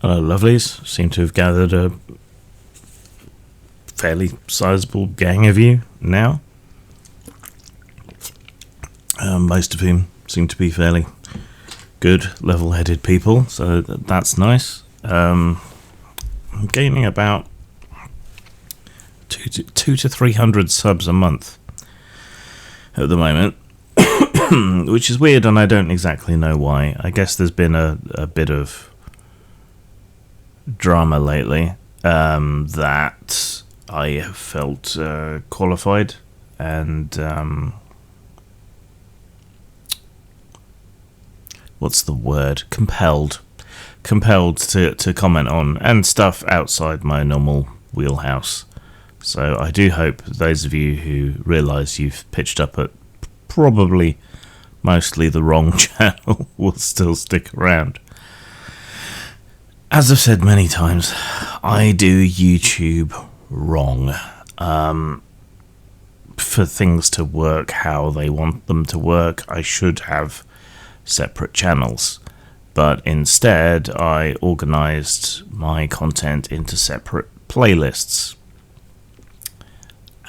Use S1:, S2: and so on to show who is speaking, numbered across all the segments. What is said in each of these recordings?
S1: Hello, lovelies. Seem to have gathered a fairly sizable gang of you now. Most of whom seem to be fairly good, level-headed people, so that's nice. I'm gaining about 200 to 300 subs a month at the moment, which is weird, and I don't exactly know why. I guess there's been a bit of drama lately that I have felt qualified and what's the word? Compelled to comment on, and stuff outside my normal wheelhouse. So I do hope those of you who realise you've pitched up at probably mostly the wrong channel will still stick around. As I've said many times, I do YouTube wrong. For things to work how they want them to work, I should have separate channels. But instead, I organised my content into separate playlists.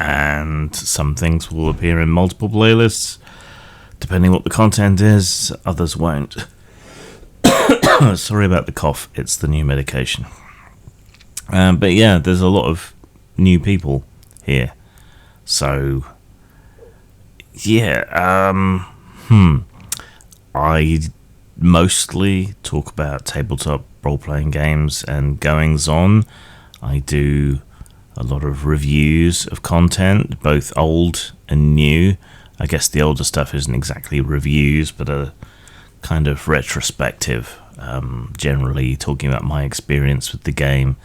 S1: And some things will appear in multiple playlists, depending what the content is, others won't. Sorry about the cough, it's the new medication. But yeah, there's a lot of new people here. So, yeah, I mostly talk about tabletop role-playing games and goings-on. I do a lot of reviews of content, both old and new. I guess the older stuff isn't exactly reviews, but a kind of retrospective, generally talking about my experience with the game,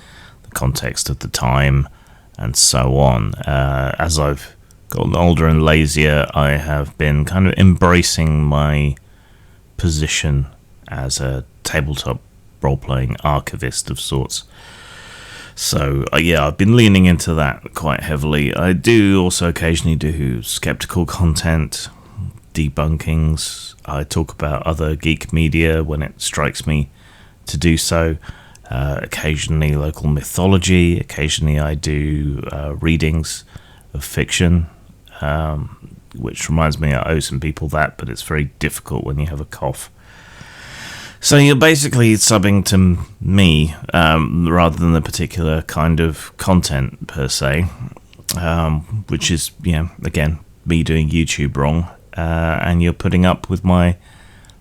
S1: the context of the time, and so on. As I've gotten older and lazier, I have been kind of embracing my position as a tabletop role-playing archivist of sorts. So, yeah, I've been leaning into that quite heavily. I do also occasionally do skeptical content, debunkings. I talk about other geek media when it strikes me to do so. Occasionally local mythology. Occasionally I do readings of fiction, which reminds me I owe some people that, but it's very difficult when you have a cough. So you're basically subbing to me rather than the particular kind of content per se, which is, again, me doing YouTube wrong, and you're putting up with my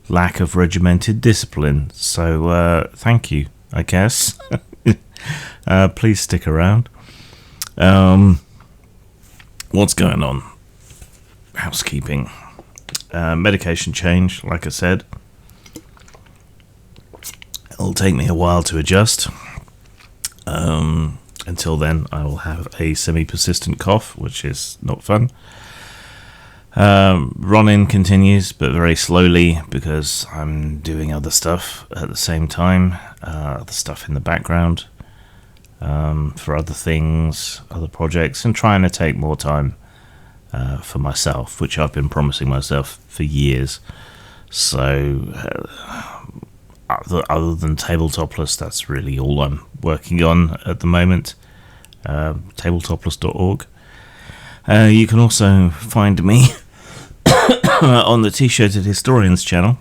S1: lack of regimented discipline. So thank you, I guess. Please stick around. What's going on? Housekeeping. Medication change, like I said. It'll take me a while to adjust. Until then, I will have a semi-persistent cough, which is not fun. Run-in continues, but very slowly, because I'm doing other stuff at the same time. Other stuff in the background. For other things, other projects, and trying to take more time for myself, which I've been promising myself for years. So, other than Tabletopless, that's really all I'm working on at the moment. Tabletopless.org. You can also find me on the T-Shirted Historians channel,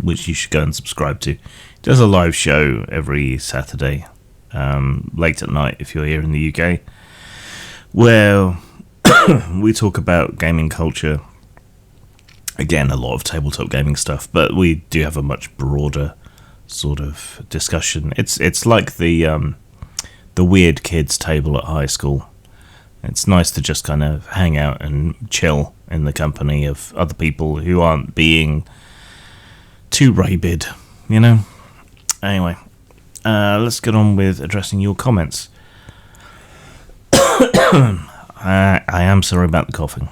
S1: which you should go and subscribe to. It does a live show every Saturday, late at night if you're here in the UK, where we talk about gaming culture. Again, a lot of tabletop gaming stuff, but we do have a much broader sort of discussion. It's like the weird kids table at high school. It's nice to just kind of hang out and chill in the company of other people who aren't being too rabid, you know? Anyway, let's get on with addressing your comments. I am sorry about the coughing.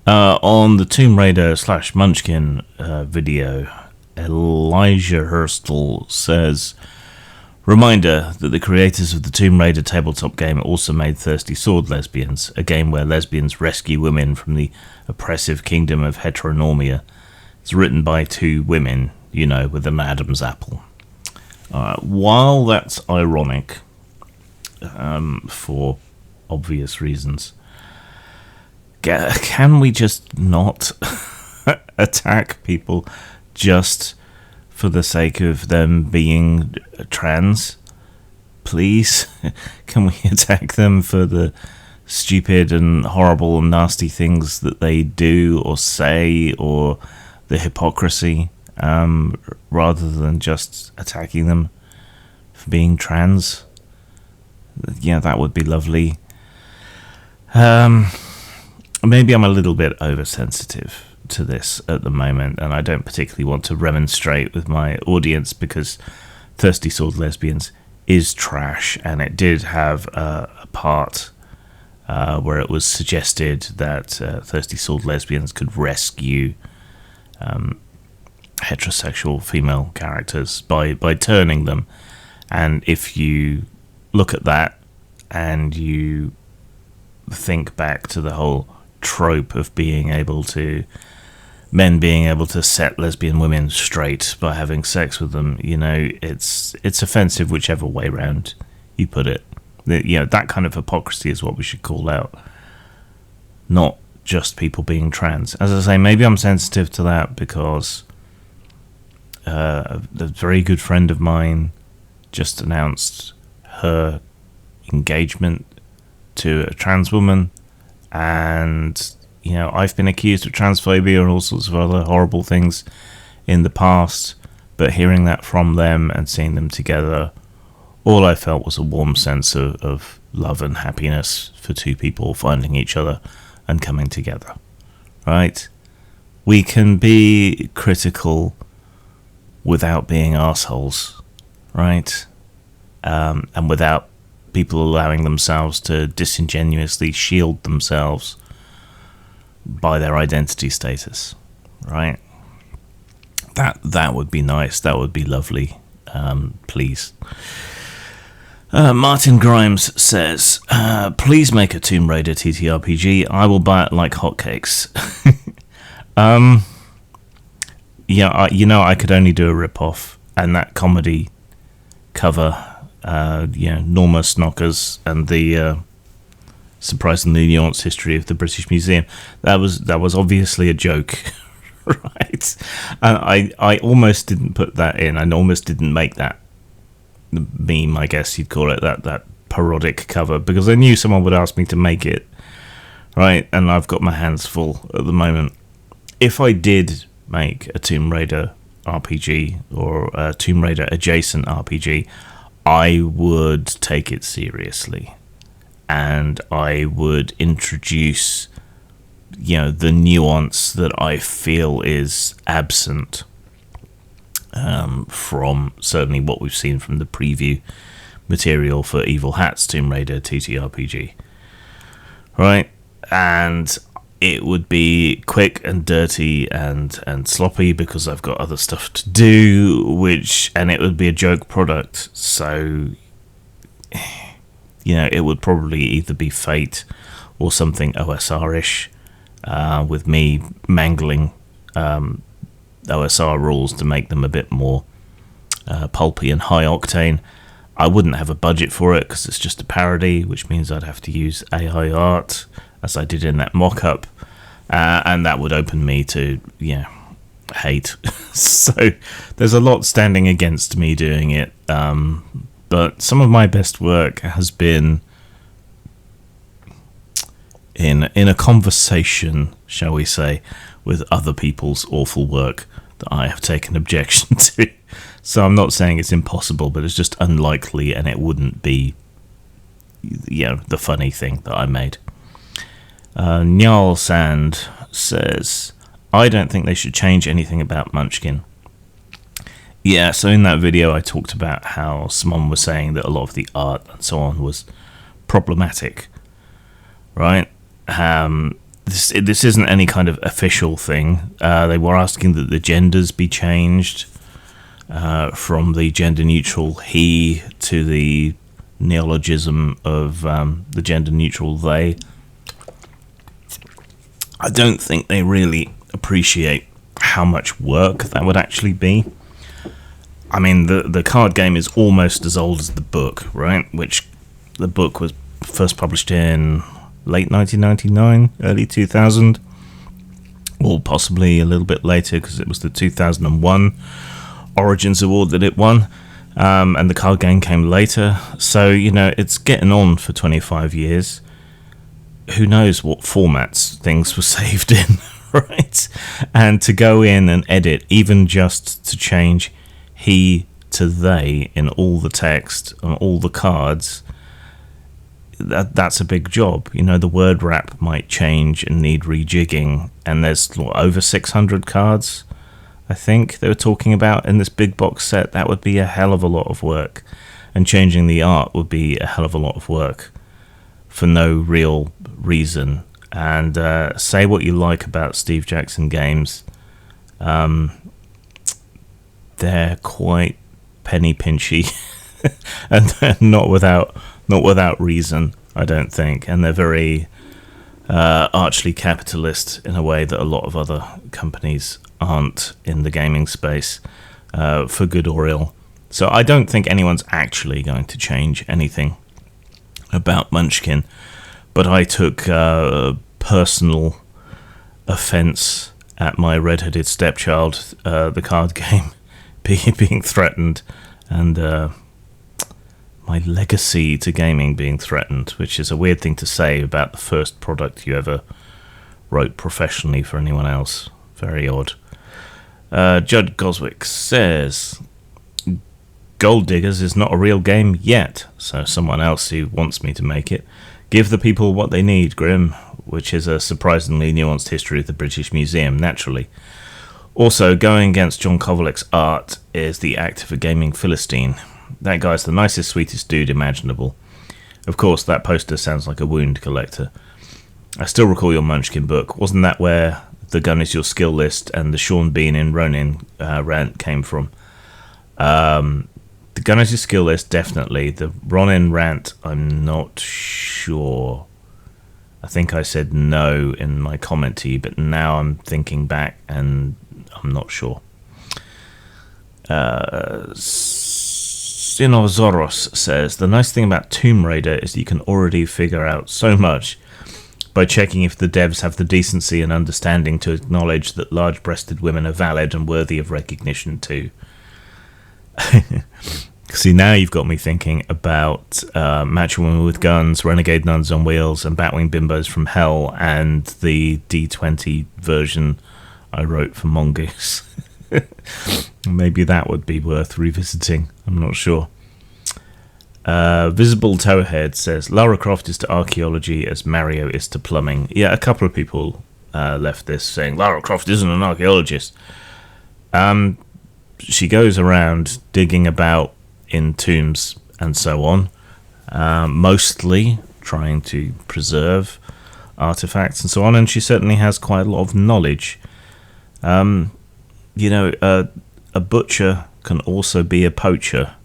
S1: On the Tomb Raider / Munchkin video, Elijah Hurstel says, Reminder that the creators of the Tomb Raider tabletop game also made Thirsty Sword Lesbians, a game where lesbians rescue women from the oppressive kingdom of heteronormia. It's written by 2 women, with an Adam's apple. While that's ironic, for obvious reasons, can we just not attack people just for the sake of them being trans? Please? Can we attack them for the stupid and horrible and nasty things that they do or say, or the hypocrisy, rather than just attacking them for being trans? Yeah, that would be lovely. Maybe I'm a little bit oversensitive to this at the moment, and I don't particularly want to remonstrate with my audience, because Thirsty Sword Lesbians is trash, and it did have a part where it was suggested that Thirsty Sword Lesbians could rescue heterosexual female characters by turning them. And if you look at that and you think back to the whole trope of men being able to set lesbian women straight by having sex with them, it's offensive whichever way round you put it. That kind of hypocrisy is what we should call out, not just people being trans. As I say, maybe I'm sensitive to that because a very good friend of mine just announced her engagement to a trans woman, and I've been accused of transphobia and all sorts of other horrible things in the past, but hearing that from them and seeing them together, all I felt was a warm sense of love and happiness for 2 people finding each other and coming together, right? We can be critical without being assholes, right? And without people allowing themselves to disingenuously shield themselves by their identity status, right? That would be nice. That would be lovely. Please. Martin Grimes says, please make a Tomb Raider TTRPG. I will buy it like hotcakes. I could only do a rip-off, and that comedy cover, Norma Snockers and the surprisingly nuanced history of the British Museum, that was obviously a joke, right? And I almost didn't put that in. I almost didn't make that meme, I guess you'd call it, that parodic cover, because I knew someone would ask me to make it, right? And I've got my hands full at the moment. If I did make a Tomb Raider RPG or a Tomb Raider adjacent RPG, I would take it seriously, and I would introduce the nuance that I feel is absent from certainly what we've seen from the preview material for Evil Hat's Tomb Raider TTRPG, right? And it would be quick and dirty and sloppy because I've got other stuff to do, and it would be a joke product. So, it would probably either be Fate or something OSR-ish, with me mangling OSR rules to make them a bit more pulpy and high octane. I wouldn't have a budget for it because it's just a parody, which means I'd have to use AI art, as I did in that mock-up, and that would open me to hate. So there's a lot standing against me doing it, but some of my best work has been in a conversation, shall we say, with other people's awful work that I have taken objection to. So I'm not saying it's impossible, but it's just unlikely, and it wouldn't be the funny thing that I made. Njal Sand says, I don't think they should change anything about Munchkin. Yeah, so in that video I talked about how someone was saying that a lot of the art and so on was problematic, right? This isn't any kind of official thing. They were asking that the genders be changed. from the gender-neutral he to the neologism of the gender-neutral they. I don't think they really appreciate how much work that would actually be. I mean, the card game is almost as old as the book, right? Which the book was first published in late 1999, early 2000, or possibly a little bit later because it was the 2001 Origins Award that it won, and the card game came later. So, you know, it's getting on for 25 years. Who knows what formats things were saved in, right? And to go in and edit, even just to change he to they in all the text and all the cards, that's a big job. You know, the word wrap might change and need rejigging, and there's over 600 cards, I think they were talking about in this big box set. That would be a hell of a lot of work, and changing the art would be a hell of a lot of work for no real reason. And say what you like about Steve Jackson games, they're quite penny pinchy, and not without reason, I don't think. And they're very archly capitalist in a way that a lot of other companies aren't in the gaming space, for good or ill. So I don't think anyone's actually going to change anything about Munchkin, but I took personal offense at my red-headed stepchild, the card game, being threatened, and my legacy to gaming being threatened, which is a weird thing to say about the first product you ever wrote professionally for anyone else. Very odd. Judd Goswick says, Gold Diggers is not a real game yet, so someone else who wants me to make it. Give the people what they need, Grim, which is a surprisingly nuanced history of the British Museum, naturally. Also, going against John Kovalick's art is the act of a gaming Philistine. That guy's the nicest, sweetest dude imaginable. Of course, that poster sounds like a wound collector. I still recall your Munchkin book. Wasn't that where the gun is your skill list and the Sean Bean in Ronin rant came from? The gun is your skill list, definitely. The Ronin rant, I'm not sure. I think I said no in my comment to you, but now I'm thinking back and I'm not sure. Sinozoros says, the nice thing about Tomb Raider is that you can already figure out so much by checking if the devs have the decency and understanding to acknowledge that large-breasted women are valid and worthy of recognition too. See, now you've got me thinking about Macho Women with Guns, Renegade Nuns on Wheels, and Batwing Bimbos from Hell, and the D20 version I wrote for Mongoose. Maybe that would be worth revisiting. I'm not sure. Visible Towhead says, Lara Croft is to archaeology as Mario is to plumbing. Yeah, a couple of people left this saying, Lara Croft isn't an archaeologist. She goes around digging about in tombs and so on, mostly trying to preserve artifacts and so on, and she certainly has quite a lot of knowledge. You know, a butcher can also be a poacher.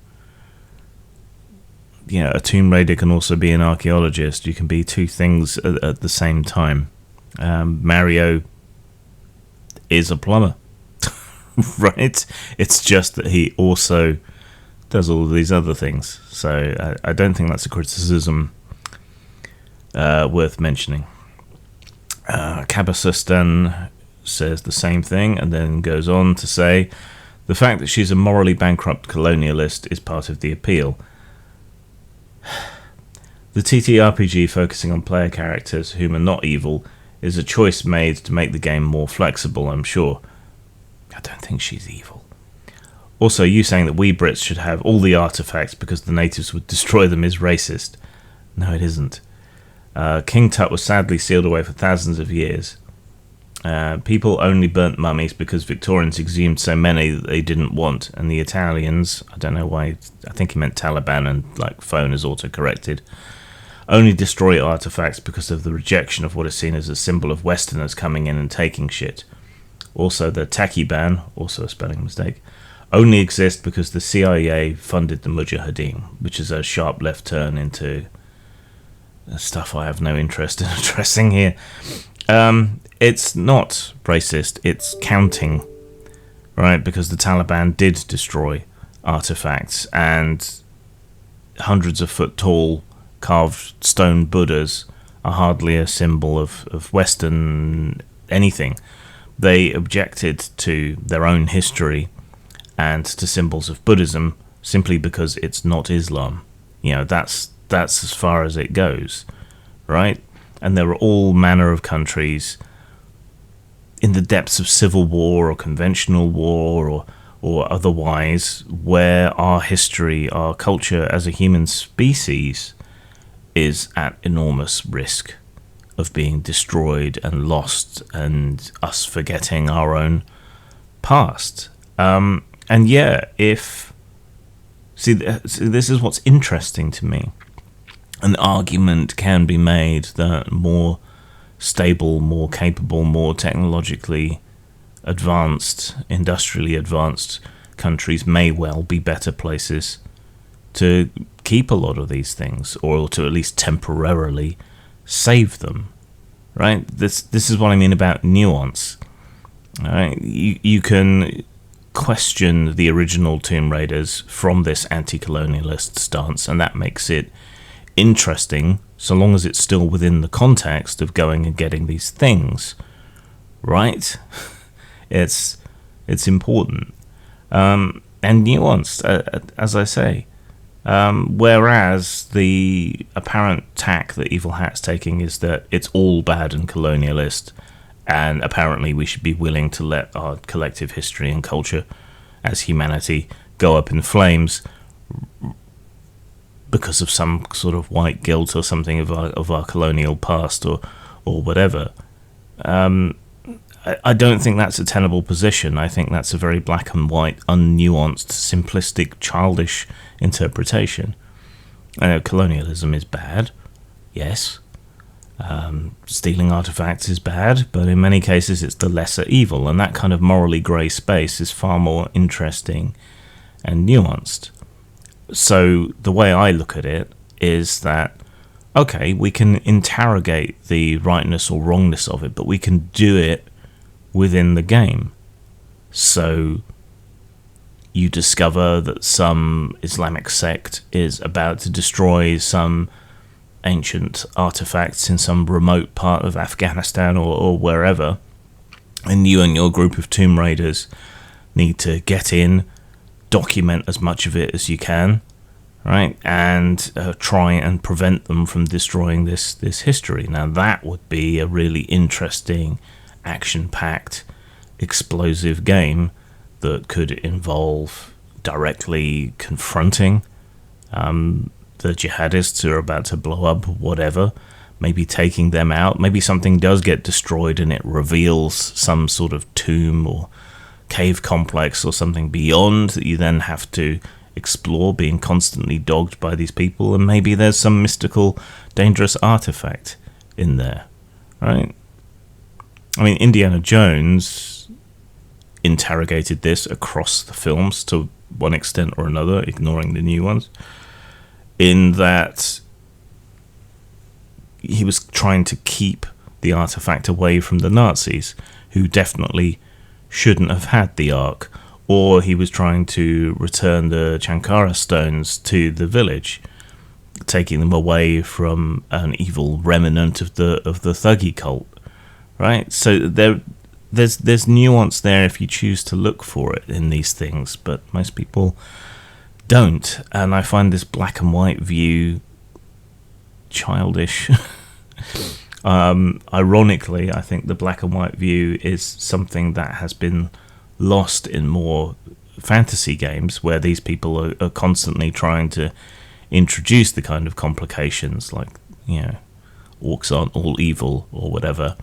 S1: You know, a tomb raider can also be an archaeologist. You can be two things at the same time. Mario is a plumber, right? It's just that he also does all of these other things. So I don't think that's a criticism worth mentioning. Kabasistan says the same thing and then goes on to say, the fact that she's a morally bankrupt colonialist is part of the appeal. The TTRPG focusing on player characters whom are not evil is a choice made to make the game more flexible, I'm sure. I don't think she's evil. Also, you saying that we Brits should have all the artifacts because the natives would destroy them is racist. No, it isn't. King Tut was sadly sealed away for thousands of years. People only burnt mummies because Victorians exhumed so many that they didn't want, and the Italians, I don't know why, I think he meant Taliban and like phone is auto-corrected, only destroy artifacts because of the rejection of what is seen as a symbol of Westerners coming in and taking shit. Also, the Taliban, also a spelling mistake, only exist because the CIA funded the Mujahideen, which is a sharp left turn into stuff I have no interest in addressing here. It's not racist, it's counting, right? Because the Taliban did destroy artifacts, and hundreds of foot tall carved stone Buddhas are hardly a symbol of Western anything. They objected to their own history and to symbols of Buddhism simply because it's not Islam. You know, that's as far as it goes, right? And there are all manner of countries in the depths of civil war or conventional war or otherwise, where our history, our culture as a human species is at enormous risk of being destroyed and lost, and us forgetting our own past. And yeah, see, this is what's interesting to me. An argument can be made that more stable, more capable, more technologically advanced, industrially advanced countries may well be better places to keep a lot of these things, or to at least temporarily save them, right? This is what I mean about nuance. All right, you can question the original Tomb Raiders from this anti-colonialist stance, and that makes it interesting, so long as it's still within the context of going and getting these things, right? It's important, and nuanced, as I say. Whereas the apparent tack that Evil Hat's taking is that it's all bad and colonialist, and apparently we should be willing to let our collective history and culture as humanity go up in flames because of some sort of white guilt or something of our colonial past or whatever. I don't think that's a tenable position. I think that's a very black and white, unnuanced, simplistic, childish interpretation. I know colonialism is bad, yes. Stealing artifacts is bad, but in many cases it's the lesser evil, and that kind of morally grey space is far more interesting and nuanced. So the way I look at it is that, okay, we can interrogate the rightness or wrongness of it, but we can do it within the game. So you discover that some Islamic sect is about to destroy some ancient artifacts in some remote part of Afghanistan or wherever, and you and your group of Tomb Raiders need to get in, document as much of it as you can, right, and try and prevent them from destroying this history. Now that would be a really interesting, action-packed, explosive game that could involve directly confronting the jihadists who are about to blow up whatever, maybe taking them out. Maybe something does get destroyed and it reveals some sort of tomb or cave complex or something beyond that you then have to explore, being constantly dogged by these people, and maybe there's some mystical, dangerous artifact in there, right? I mean, Indiana Jones interrogated this across the films to one extent or another, ignoring the new ones, in that he was trying to keep the artifact away from the Nazis, who definitely shouldn't have had the Ark, or he was trying to return the Chankara stones to the village, taking them away from an evil remnant of the Thuggee cult, right? So there's nuance there if you choose to look for it in these things, but most people don't, and I find this black and white view childish. Ironically, I think the black and white view is something that has been lost in more fantasy games, where these people are constantly trying to introduce the kind of complications, like, you know, orcs aren't all evil or whatever,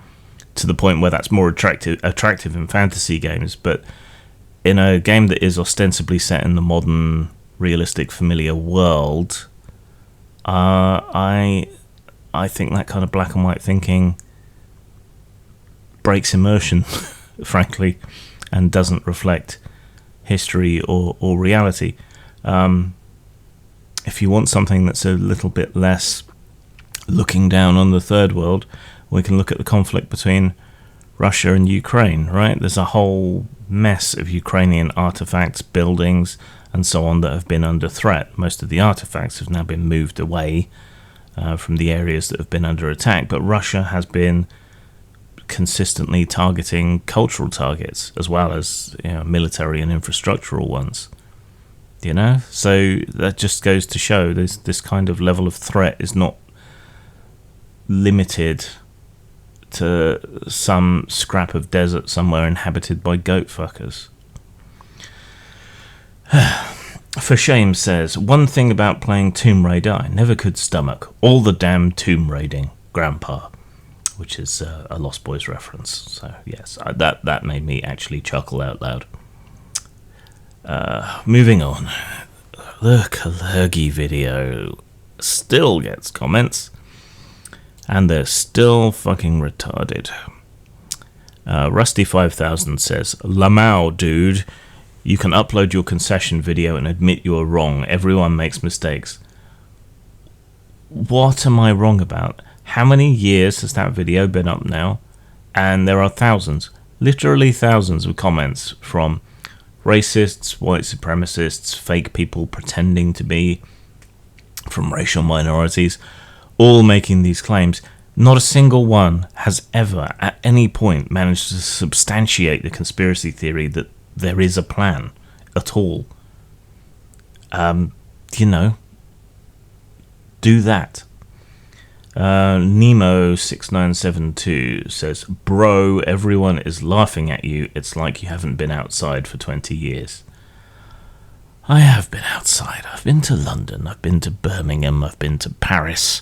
S1: to the point where that's more attractive in fantasy games. But in a game that is ostensibly set in the modern, realistic, familiar world, I think that kind of black and white thinking breaks immersion, frankly, and doesn't reflect history or reality. If you want something that's a little bit less looking down on the third world, we can look at the conflict between Russia and Ukraine, right? There's a whole mess of Ukrainian artifacts, buildings, and so on that have been under threat. Most of the artifacts have now been moved away from the areas that have been under attack, but Russia has been consistently targeting cultural targets as well as military and infrastructural ones. So that just goes to show this kind of level of threat is not limited to some scrap of desert somewhere inhabited by goat fuckers. For Shame says, one thing about playing Tomb Raider I never could stomach. All the damn tomb raiding, Grandpa. Which is a Lost Boys reference. So yes, that made me actually chuckle out loud. Moving on. The Kalergi video still gets comments. And they're still fucking retarded. Rusty5000 says, Lamau, dude. You can upload your concession video and admit you are wrong. Everyone makes mistakes. What am I wrong about? How many years has that video been up now? And there are thousands, literally thousands of comments from racists, white supremacists, fake people pretending to be from racial minorities, all making these claims. Not a single one has ever, at any point, managed to substantiate the conspiracy theory that there is a plan at all. Do that. Nemo6972 says, Bro, everyone is laughing at you. It's like you haven't been outside for 20 years. I have been outside. I've been to London. I've been to Birmingham. I've been to Paris.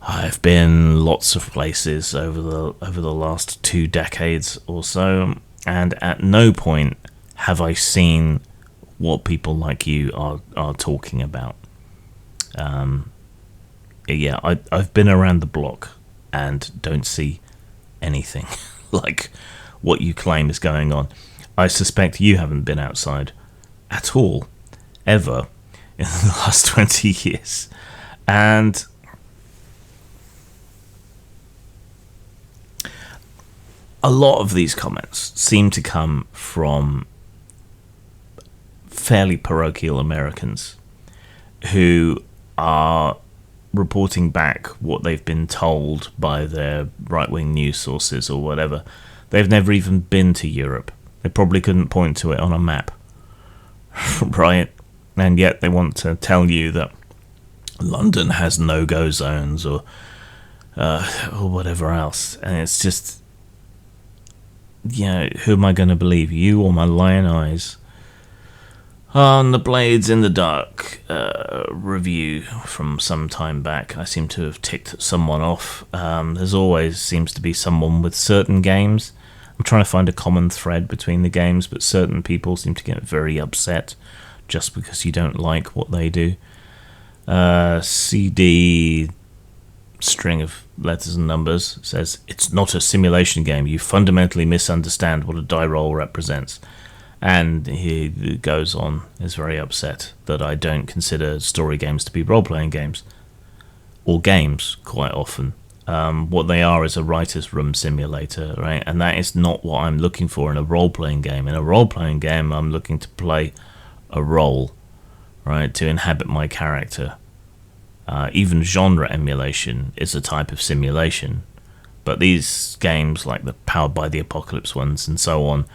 S1: I've been lots of places over the last 2 decades or so, and at no point have I seen what people like you are talking about. I've been around the block and don't see anything like what you claim is going on. I suspect you haven't been outside at all, ever, in the last 20 years. And a lot of these comments seem to come from fairly parochial Americans who are reporting back what they've been told by their right-wing news sources or whatever. They've never even been to Europe. They probably couldn't point to it on a map. Right? And yet they want to tell you that London has no-go zones or whatever else. And it's just, who am I going to believe? You or my lion eyes? On the Blades in the Dark review from some time back, I seem to have ticked someone off. There's always seems to be someone with certain games. I'm trying to find a common thread between the games, but certain people seem to get very upset just because you don't like what they do. CD string of letters and numbers says, it's not a simulation game. You fundamentally misunderstand what a die roll represents. And he goes on, is very upset that I don't consider story games to be role-playing games. Or games, quite often. What they are is a writer's room simulator, right? And that is not what I'm looking for in a role-playing game. In a role-playing game, I'm looking to play a role, right? To inhabit my character. Even genre emulation is a type of simulation. But these games, like the Powered by the Apocalypse ones and so on,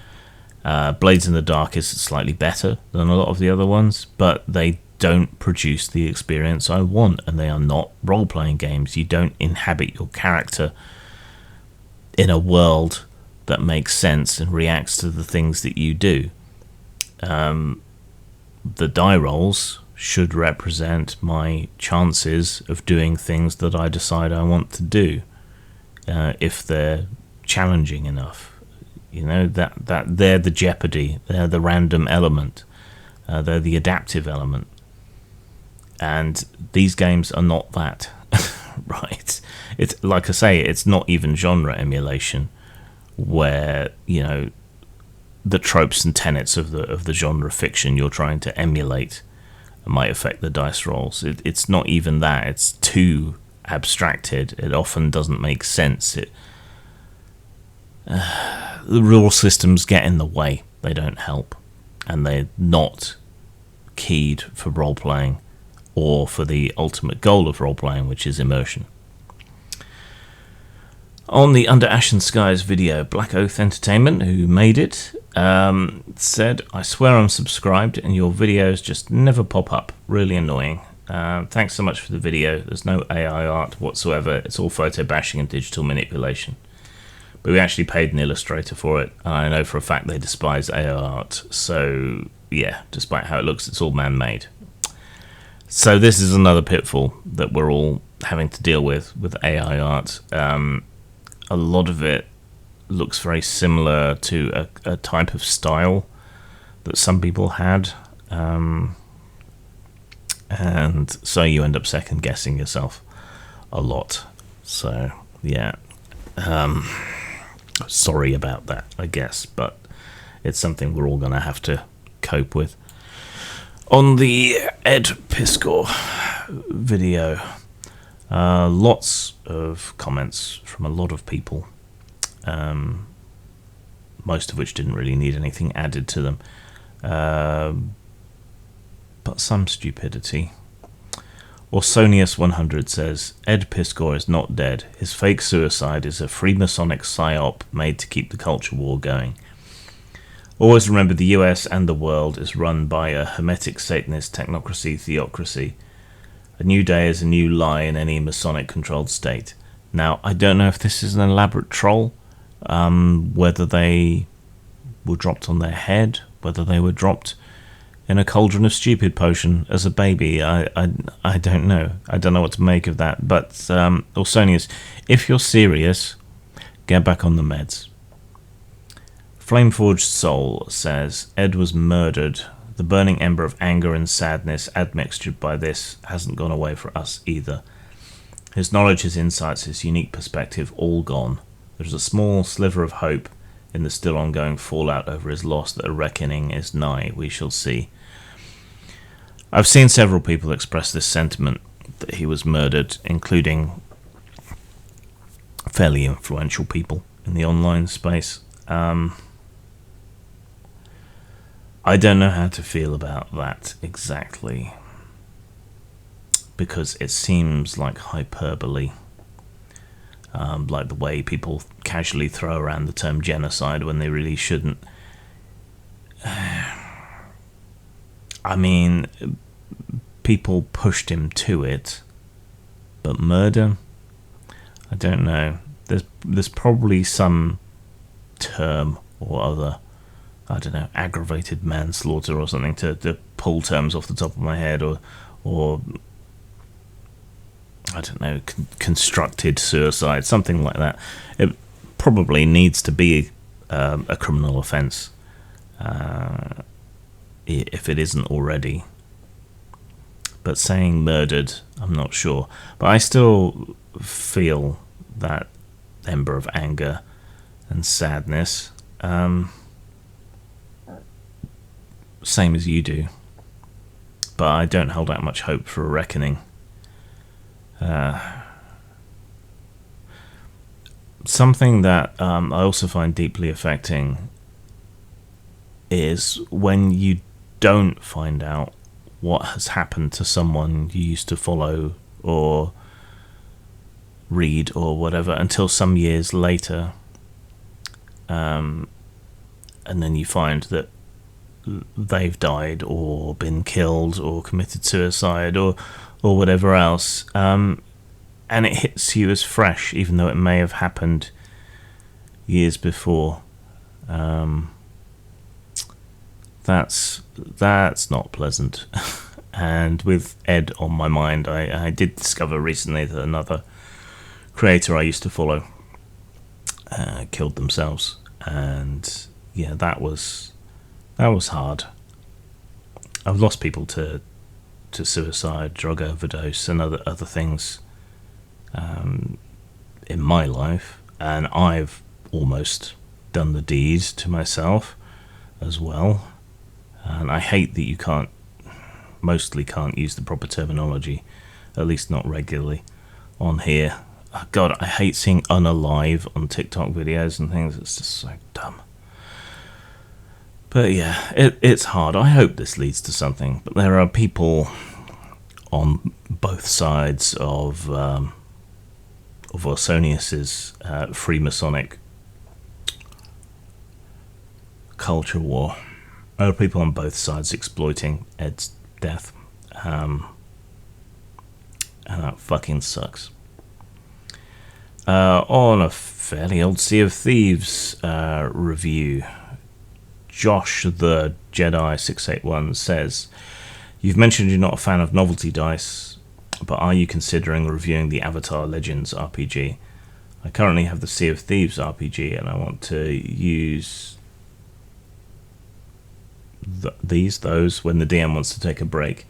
S1: Blades in the Dark is slightly better than a lot of the other ones, but they don't produce the experience I want, and they are not role-playing games. You don't inhabit your character in a world that makes sense and reacts to the things that you do. The die rolls should represent my chances of doing things that I decide I want to do, if they're challenging enough. That they're the jeopardy, they're the random element, they're the adaptive element. And these games are not that, right? It's like I say, it's not even genre emulation, where the tropes and tenets of the genre fiction you're trying to emulate might affect the dice rolls. It's not even that. It's too abstracted. It often doesn't make sense. The rule systems get in the way. They don't help. And they're not keyed for role-playing or for the ultimate goal of role-playing, which is immersion. On the Under Ashen Skies video, Black Oath Entertainment, who made it, said, "I swear I'm subscribed and your videos just never pop up. Really annoying. Thanks so much for the video. There's no AI art whatsoever. It's all photo bashing and digital manipulation. But we actually paid an illustrator for it, and I know for a fact they despise AI art. So, yeah, despite how it looks, it's all man-made." So this is another pitfall that we're all having to deal with AI art. A lot of it looks very similar to a type of style that some people had. And so you end up second-guessing yourself a lot. So, yeah. Sorry about that, I guess, but it's something we're all going to have to cope with. On the Ed Piskor video, lots of comments from a lot of people, most of which didn't really need anything added to them, but some stupidity. Orsonius100 says, "Ed Piskor is not dead. His fake suicide is a Freemasonic psyop made to keep the culture war going. Always remember the US and the world is run by a hermetic Satanist technocracy theocracy. A new day is a new lie in any Masonic-controlled state." Now, I don't know if this is an elaborate troll, whether they were dropped on their head, whether they were dropped in a cauldron of stupid potion as a baby. I don't know. I don't know what to make of that. But, Orsonius, if you're serious, get back on the meds. Flameforged Soul says, "Ed was murdered. The burning ember of anger and sadness admixtured by this hasn't gone away for us either. His knowledge, his insights, his unique perspective, all gone. There's a small sliver of hope in the still ongoing fallout over his loss that a reckoning is nigh. We shall see." I've seen several people express this sentiment that he was murdered, including fairly influential people in the online space. I don't know how to feel about that exactly, because it seems like hyperbole, like the way people casually throw around the term genocide when they really shouldn't. I mean, people pushed him to it, but murder? I don't know. There's probably some term or other, I don't know, aggravated manslaughter or something, to pull terms off the top of my head, or I don't know, constructed suicide, something like that. It probably needs to be a criminal offence, if it isn't already. But saying murdered, I'm not sure. But I still feel that ember of anger and sadness, same as you do. But I don't hold out much hope for a reckoning. Something that I also find deeply affecting is when you don't find out what has happened to someone you used to follow or read or whatever until some years later, and then you find that they've died or been killed or committed suicide or whatever else, and it hits you as fresh, even though it may have happened years before. That's not pleasant. And with Ed on my mind, I did discover recently that another creator I used to follow killed themselves, and yeah, that was hard. I've lost people to suicide, drug overdose, and other things in my life, and I've almost done the deed to myself. as well. And I hate that you mostly can't use the proper terminology, at least not regularly, on here. Oh, God, I hate seeing unalive on TikTok videos and things. It's just so dumb. But yeah, it's hard. I hope this leads to something. But there are people on both sides of Ausonius's Freemasonic culture war. There are people on both sides exploiting Ed's death. And that fucking sucks. On a fairly old Sea of Thieves review, Josh the Jedi 681 says, "You've mentioned you're not a fan of novelty dice, but are you considering reviewing the Avatar Legends RPG? I currently have the Sea of Thieves RPG and I want to use those when the DM wants to take a break.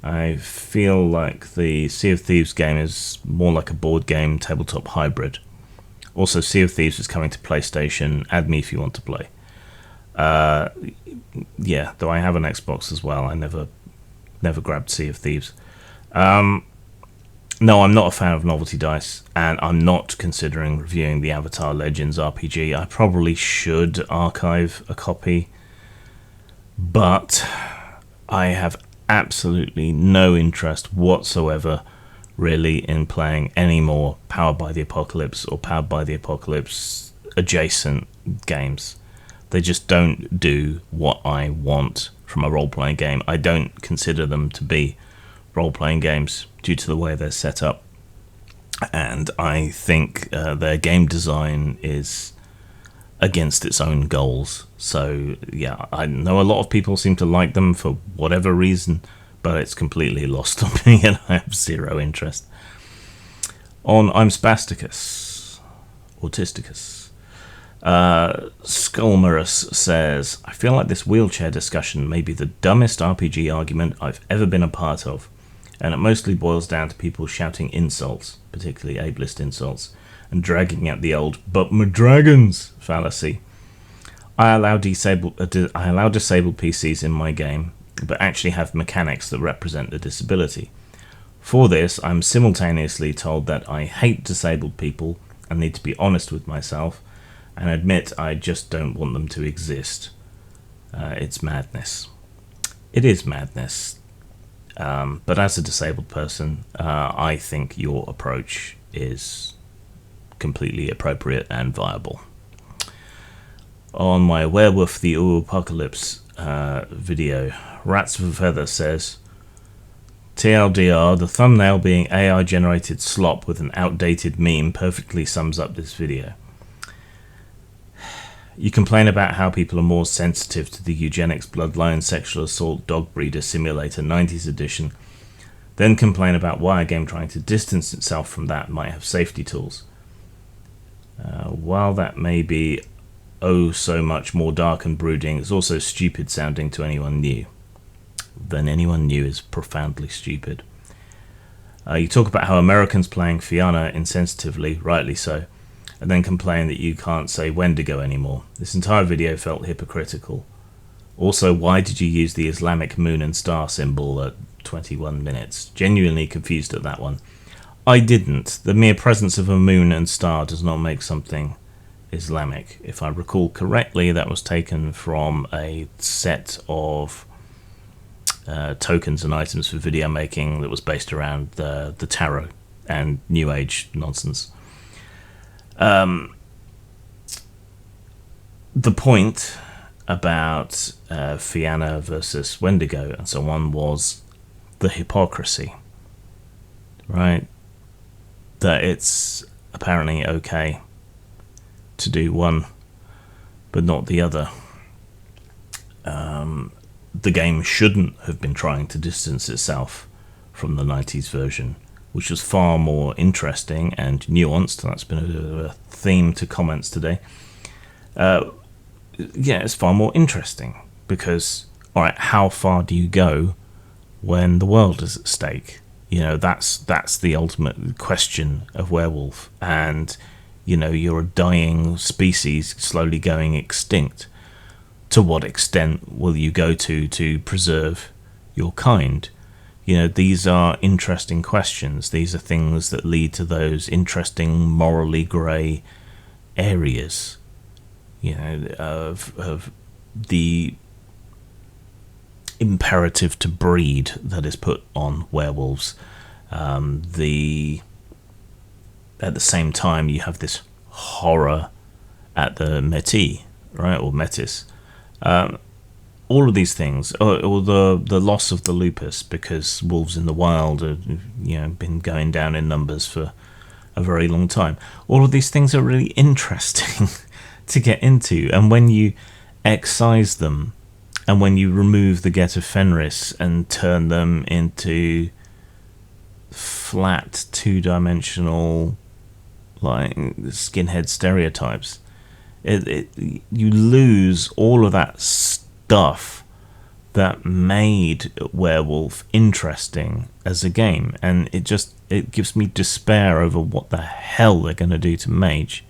S1: I feel like the Sea of Thieves game is more like a board game tabletop hybrid. Also, Sea of Thieves is coming to PlayStation. Add me if you want to play." Yeah, though I have an Xbox as well. I never grabbed Sea of Thieves. No, I'm not a fan of novelty dice, and I'm not considering reviewing the Avatar Legends RPG. I probably should archive a copy, but I have absolutely no interest whatsoever really in playing any more Powered by the Apocalypse or Powered by the Apocalypse adjacent games. They just don't do what I want from a role-playing game. I don't consider them to be role-playing games due to the way they're set up, and I think their game design is against its own goals. So yeah, I know a lot of people seem to like them for whatever reason, but it's completely lost on me and I have zero interest. On I'm Spasticus, Autisticus, Skullmerus says, "I feel like this wheelchair discussion may be the dumbest RPG argument I've ever been a part of, and it mostly boils down to people shouting insults, particularly ableist insults, and dragging out the old 'but my dragons' fallacy. I allow disabled PCs in my game, but actually have mechanics that represent the disability. For this, I'm simultaneously told that I hate disabled people and need to be honest with myself and admit I just don't want them to exist. It's madness. It is madness. But as a disabled person, I think your approach is completely appropriate and viable." On my Werewolf the Apocalypse video, Rats of a Feather says, "TLDR, the thumbnail being AI generated slop with an outdated meme perfectly sums up this video. You complain about how people are more sensitive to the eugenics bloodline sexual assault dog breeder simulator 90s edition, then complain about why a game trying to distance itself from that might have safety tools. While that may be oh so much more dark and brooding, it's also stupid sounding to anyone new." Then anyone new is profoundly stupid. You talk about how Americans playing Fianna insensitively, rightly so, and then complain that you can't say Wendigo anymore. This entire video felt hypocritical. Also, why did you use the Islamic moon and star symbol at 21 minutes? Genuinely confused at that one. I didn't. The mere presence of a moon and star does not make something Islamic. If I recall correctly, that was taken from a set of tokens and items for video making that was based around the tarot and New Age nonsense. The point about Fianna versus Wendigo and so on was the hypocrisy, right? That it's apparently okay to do one but not the other. The game shouldn't have been trying to distance itself from the 90s version, which was far more interesting and nuanced. That's been a theme to comments today. Yeah, it's far more interesting because, all right, how far do you go when the world is at stake? You know, that's the ultimate question of Werewolf. And, you know, you're a dying species slowly going extinct. to what extent will you go to preserve your kind? You know, these are interesting questions. These are things that lead to those interesting morally grey areas, you know, of the imperative to breed that is put on werewolves. At the same time, you have this horror at the métis, right, or métis. All of these things, or the loss of the lupus, because wolves in the wild have, you know, been going down in numbers for a very long time. All of these things are really interesting to get into, and when you excise them, and when you remove the get of Fenris and turn them into flat, two-dimensional, like, skinhead stereotypes, you lose all of that stuff that made Werewolf interesting as a game, and it gives me despair over what the hell they're going to do to Mage.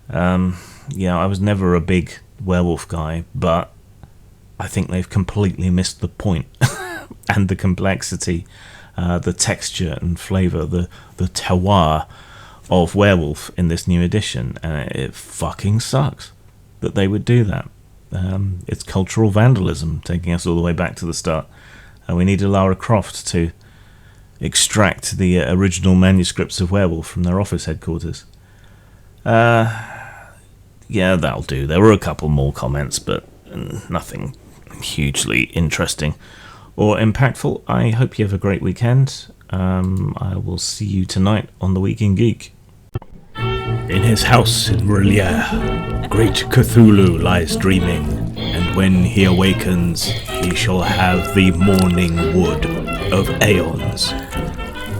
S1: I was never a big Werewolf guy, but I think they've completely missed the point and the complexity, the texture and flavour, the terroir of Werewolf in this new edition, and it fucking sucks that they would do that. It's cultural vandalism, taking us all the way back to the start. We needed Lara Croft to extract the original manuscripts of Werewolf from their office headquarters. Yeah, that'll do. There were a couple more comments, but nothing hugely interesting or impactful. I hope you have a great weekend. I will see you tonight on The Week in Geek.
S2: In his house in R'lyeh, great Cthulhu lies dreaming, and when he awakens, he shall have the morning wood of aeons.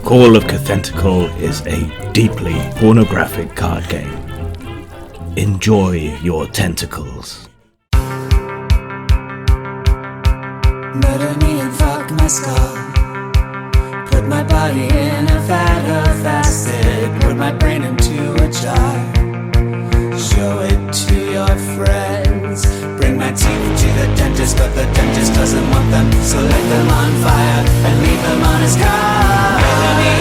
S2: Call of Cthulhu is a deeply pornographic card game. Enjoy your tentacles.
S3: Murder me and fuck my skull. Put my body in a vat of acid. Put my brain into a jar. Show it to your friends. Bring my teeth to the dentist, but the dentist doesn't want them. So light them on fire and leave them on his car. Murder me